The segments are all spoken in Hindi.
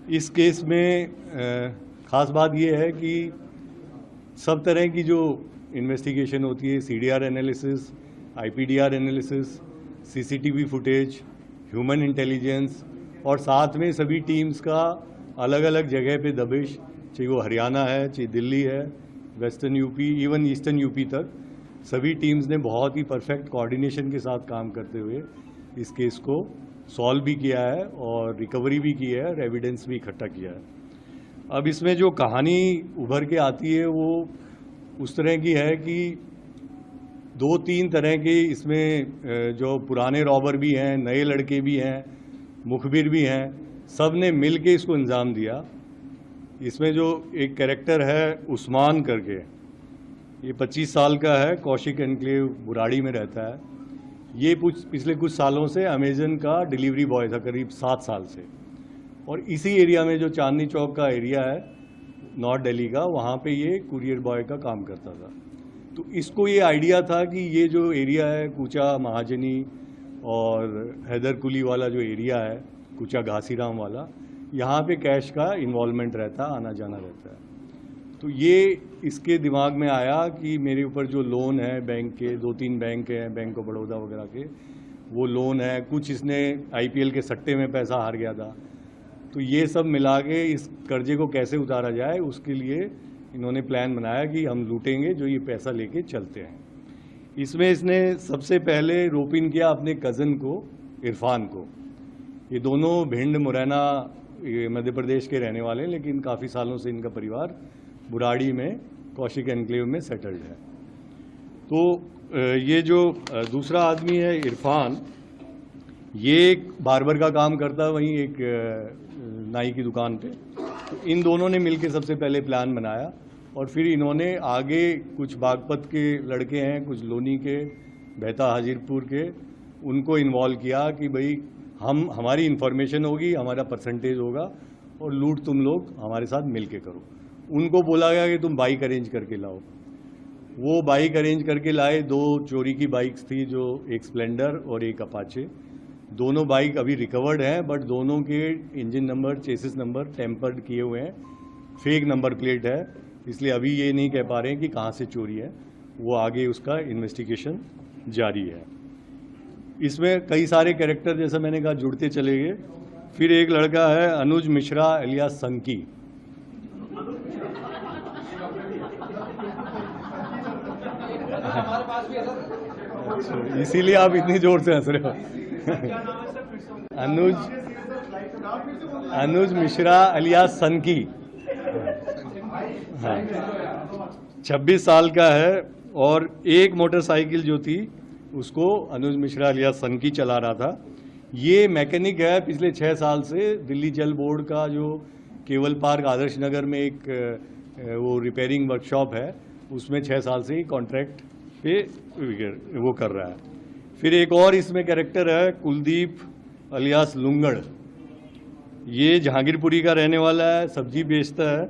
इस केस में ख़ास बात यह है कि सब तरह की जो इन्वेस्टिगेशन होती है, CDR analysis, IPDR analysis, CCTV footage, human intelligence और साथ में सभी टीम्स का अलग अलग जगह पे दबिश, चाहे वो हरियाणा है, चाहे दिल्ली है, western UP, even eastern UP तक, सभी टीम्स ने बहुत ही परफेक्ट कोऑर्डिनेशन के साथ काम करते हुए इस केस को सॉल्व भी किया है और रिकवरी भी की है और एविडेंस भी इकट्ठा किया है। अब इसमें जो कहानी उभर के आती है वो उस तरह की है कि दो तीन तरह के इसमें जो पुराने रॉबर भी हैं, नए लड़के भी हैं, मुखबिर भी हैं, सब ने मिल के इसको अंजाम दिया। इसमें जो एक कैरेक्टर है उस्मान करके, ये 25 साल का है, कौशिक एनक्लेव बुराड़ी में रहता है। ये पिछले कुछ सालों से अमेजन का डिलीवरी बॉय था, करीब 7 साल से, और इसी एरिया में जो चांदनी चौक का एरिया है नॉर्थ दिल्ली का, वहाँ पे ये कुरियर बॉय का काम करता था। तो इसको ये आइडिया था कि ये जो एरिया है कूचा महाजनी और हैदरकुली वाला जो एरिया है, कूचा घासीराम वाला, यहाँ पे कैश का इन्वॉल्वमेंट रहता, आना जाना रहता है। तो ये इसके दिमाग में आया कि मेरे ऊपर जो लोन है बैंक के, 2-3 बैंक हैं, बैंक ऑफ बड़ौदा वगैरह के, वो लोन है, कुछ इसने आईपीएल के सट्टे में पैसा हार गया था, तो ये सब मिला के इस कर्जे को कैसे उतारा जाए, उसके लिए इन्होंने प्लान बनाया कि हम लूटेंगे जो ये पैसा लेके चलते हैं। इसमें इसने सबसे पहले रोपिन किया अपने कज़न को, इरफान को। ये दोनों भिंड मुरैना मध्य प्रदेश के रहने वाले हैं, लेकिन काफ़ी सालों से इनका परिवार बुराड़ी में कौशिक एनक्लेव में सेटल्ड है। तो ये जो दूसरा आदमी है इरफान, ये एक बार्बर का काम करता है, वहीं एक नाई की दुकान पे। तो इन दोनों ने मिलकर सबसे पहले प्लान बनाया और फिर इन्होंने आगे कुछ बागपत के लड़के हैं, कुछ लोनी के, बहता हाजिरपुर के, उनको इन्वॉल्व किया कि भाई हमारी इन्फॉर्मेशन होगी, हमारा परसेंटेज होगा और लूट तुम लोग हमारे साथ मिल के करो। उनको बोला गया कि तुम बाइक अरेंज करके लाओ। वो बाइक अरेंज करके लाए। 2 चोरी की बाइक्स थी, जो एक स्प्लेंडर और एक अपाचे। दोनों बाइक अभी रिकवर्ड हैं, बट दोनों के engine number, chassis number tempered किए हुए हैं, फेक नंबर प्लेट है, इसलिए अभी ये नहीं कह पा रहे हैं कि कहाँ से चोरी है। वो आगे उसका इन्वेस्टिगेशन जारी है। इसमें कई सारे कैरेक्टर, जैसा मैंने कहा, जुड़ते चले गए। फिर एक लड़का है अनुज मिश्रा एलियास संकी। इसीलिए आप इतनी जोर से हंस रहे हो। अनुज मिश्रा अलियास सनकी, हाँ, 26 साल का है और एक मोटरसाइकिल जो थी उसको अनुज मिश्रा अलियास सनकी चला रहा था। ये मैकेनिक है, पिछले 6 साल से दिल्ली जल बोर्ड का जो केवल पार्क आदर्श नगर में एक वो रिपेयरिंग वर्कशॉप है, उसमें 6 साल से ही कॉन्ट्रैक्ट पे वो कर रहा है। फिर एक और इसमें कैरेक्टर है कुलदीप अलियास लुंगड़। ये जहांगीरपुरी का रहने वाला है, सब्जी बेचता है।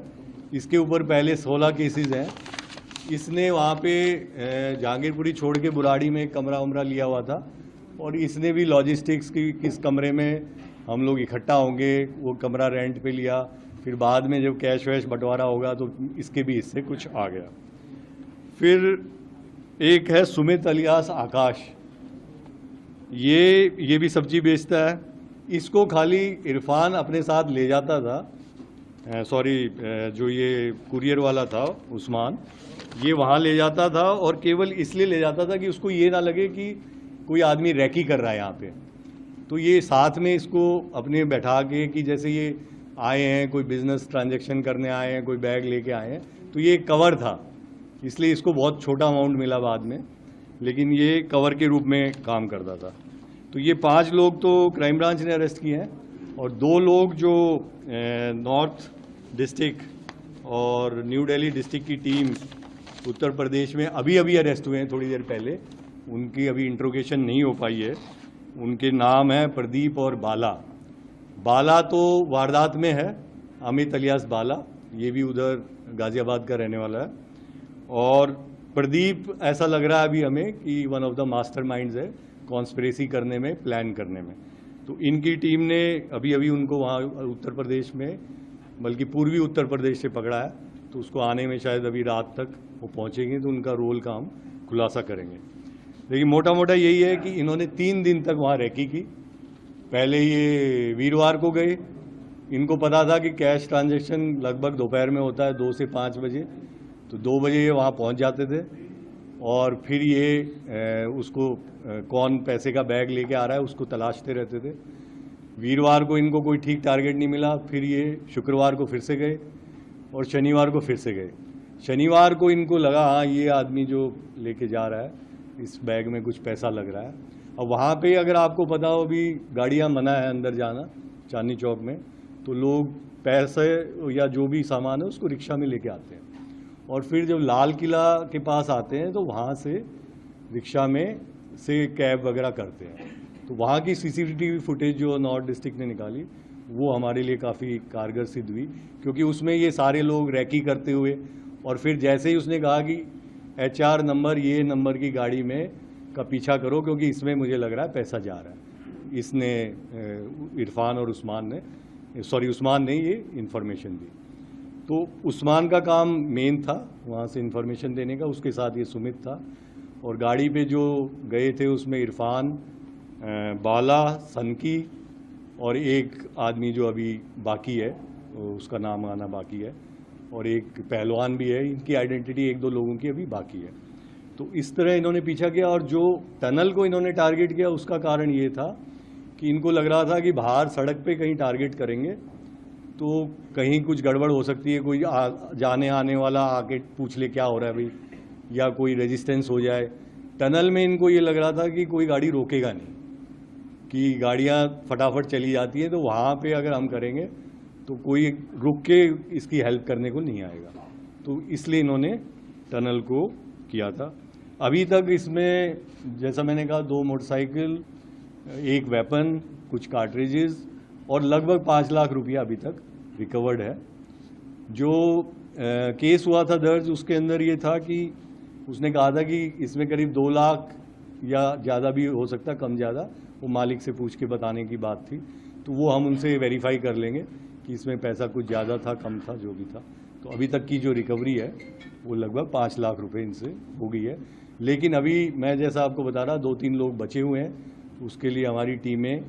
इसके ऊपर पहले 16 केसेस हैं। इसने वहाँ पे जहांगीरपुरी छोड़ के बुराड़ी में कमरा उमरा लिया हुआ था और इसने भी लॉजिस्टिक्स की किस कमरे में हम लोग इकट्ठा होंगे वो कमरा रेंट पे लिया। फिर बाद में जब कैश वैश बंटवारा होगा तो इसके भी इससे कुछ आ गया। फिर एक है सुमित अलियास आकाश, ये भी सब्जी बेचता है। इसको खाली इरफान अपने साथ ले जाता था, जो ये कुरियर वाला था उस्मान, ये वहाँ ले जाता था और केवल इसलिए ले जाता था कि उसको ये ना लगे कि कोई आदमी रैकी कर रहा है यहाँ पे। तो ये साथ में इसको अपने बैठा के कि जैसे ये आए हैं, कोई बिजनेस ट्रांजैक्शन करने आए हैं, कोई बैग लेके आए हैं, तो ये कवर था, इसलिए इसको बहुत छोटा अमाउंट मिला बाद में, लेकिन ये कवर के रूप में काम करता था। तो ये 5 लोग तो क्राइम ब्रांच ने अरेस्ट किए हैं और 2 लोग जो नॉर्थ डिस्ट्रिक्ट और न्यू दिल्ली डिस्ट्रिक्ट की टीम उत्तर प्रदेश में अभी अरेस्ट हुए हैं थोड़ी देर पहले, उनकी अभी इंट्रोगेशन नहीं हो पाई है। उनके नाम है प्रदीप और बाला। बाला तो वारदात में है, अमित अलियास बाला, ये भी उधर गाजियाबाद का रहने वाला है। और प्रदीप ऐसा लग रहा है अभी हमें कि वन ऑफ द मास्टरमाइंड्स है कॉन्स्पिरेसी करने में, प्लान करने में। तो इनकी टीम ने अभी अभी उनको वहाँ उत्तर प्रदेश में, बल्कि पूर्वी उत्तर प्रदेश से पकड़ा है, तो उसको आने में शायद अभी रात तक वो पहुँचेंगे, तो उनका रोल का हम खुलासा करेंगे। लेकिन मोटा मोटा यही है कि इन्होंने 3 दिन तक वहाँ रैकी की। पहले ये वीरवार को गए, इनको पता था कि कैश ट्रांजैक्शन लगभग दोपहर में होता है 2 से 5 बजे, तो 2 बजे ये वहाँ पहुँच जाते थे और फिर ये उसको कौन पैसे का बैग लेके आ रहा है उसको तलाशते रहते थे। वीरवार को इनको कोई ठीक टारगेट नहीं मिला, फिर ये शुक्रवार को फिर से गए और शनिवार को फिर से गए। शनिवार को इनको लगा हाँ ये आदमी जो लेके जा रहा है इस बैग में कुछ पैसा लग रहा है। और वहाँ पे अगर आपको पता हो भी गाड़ियाँ मना है अंदर जाना चांदनी चौक में, तो लोग पैसे या जो भी सामान है उसको रिक्शा में लेके आते हैं और फिर जब लाल किला के पास आते हैं तो वहाँ से रिक्शा में से कैब वगैरह करते हैं। तो वहाँ की सीसीटीवी फुटेज जो नॉर्थ डिस्ट्रिक्ट ने निकाली वो हमारे लिए काफ़ी कारगर सिद्ध हुई, क्योंकि उसमें ये सारे लोग रैकी करते हुए और फिर जैसे ही उसने कहा कि HR नंबर ये नंबर की गाड़ी में का पीछा करो क्योंकि इसमें मुझे लग रहा है पैसा जा रहा है, इसने इरफान और उस्मान ने ये इन्फॉर्मेशन दी। तो उस्मान का काम मेन था वहाँ से इन्फॉर्मेशन देने का, उसके साथ ये सुमित था और गाड़ी पे जो गए थे उसमें इरफान, बाला, सनकी और एक आदमी जो अभी बाकी है उसका नाम आना बाकी है और एक पहलवान भी है, इनकी आइडेंटिटी 1-2 लोगों की अभी बाकी है। तो इस तरह इन्होंने पीछा किया और जो टनल को इन्होंने टारगेट किया उसका कारण ये था कि इनको लग रहा था कि बाहर सड़क पे कहीं टारगेट करेंगे तो कहीं कुछ गड़बड़ हो सकती है, कोई जाने आने वाला आके पूछ ले क्या हो रहा है भाई, या कोई रेजिस्टेंस हो जाए। टनल में इनको ये लग रहा था कि कोई गाड़ी रोकेगा नहीं, कि गाड़ियाँ फटाफट चली जाती हैं, तो वहाँ पे अगर हम करेंगे तो कोई रुक के इसकी हेल्प करने को नहीं आएगा, तो इसलिए इन्होंने टनल को किया था। अभी तक इसमें जैसा मैंने कहा 2 मोटरसाइकिल, 1 वेपन, कुछ कार्ट्रिजेस और लगभग 5 लाख रुपया अभी तक रिकवर्ड है। जो केस हुआ था दर्ज उसके अंदर ये था कि उसने कहा था कि इसमें करीब 2 लाख या ज़्यादा भी हो सकता, कम ज़्यादा, वो मालिक से पूछ के बताने की बात थी, तो वो हम उनसे वेरीफाई कर लेंगे कि इसमें पैसा कुछ ज़्यादा था कम था जो भी था। तो अभी तक की जो रिकवरी है वो लगभग 5 लाख रुपए इनसे हो गई है। लेकिन अभी मैं जैसा आपको बता रहा 2-3 लोग बचे हुए हैं, उसके लिए हमारी टीमें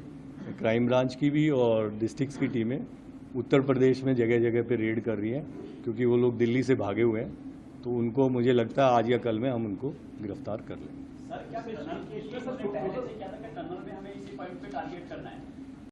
क्राइम ब्रांच की भी और डिस्ट्रिक्ट्स की टीमें उत्तर प्रदेश में जगह जगह पे रेड कर रही हैं, क्योंकि वो लोग दिल्ली से भागे हुए हैं, तो उनको मुझे लगता है आज या कल में हम उनको गिरफ्तार कर लेंगे। सर क्या टनल में हमें इसी पॉइंट पे टारगेट करना है?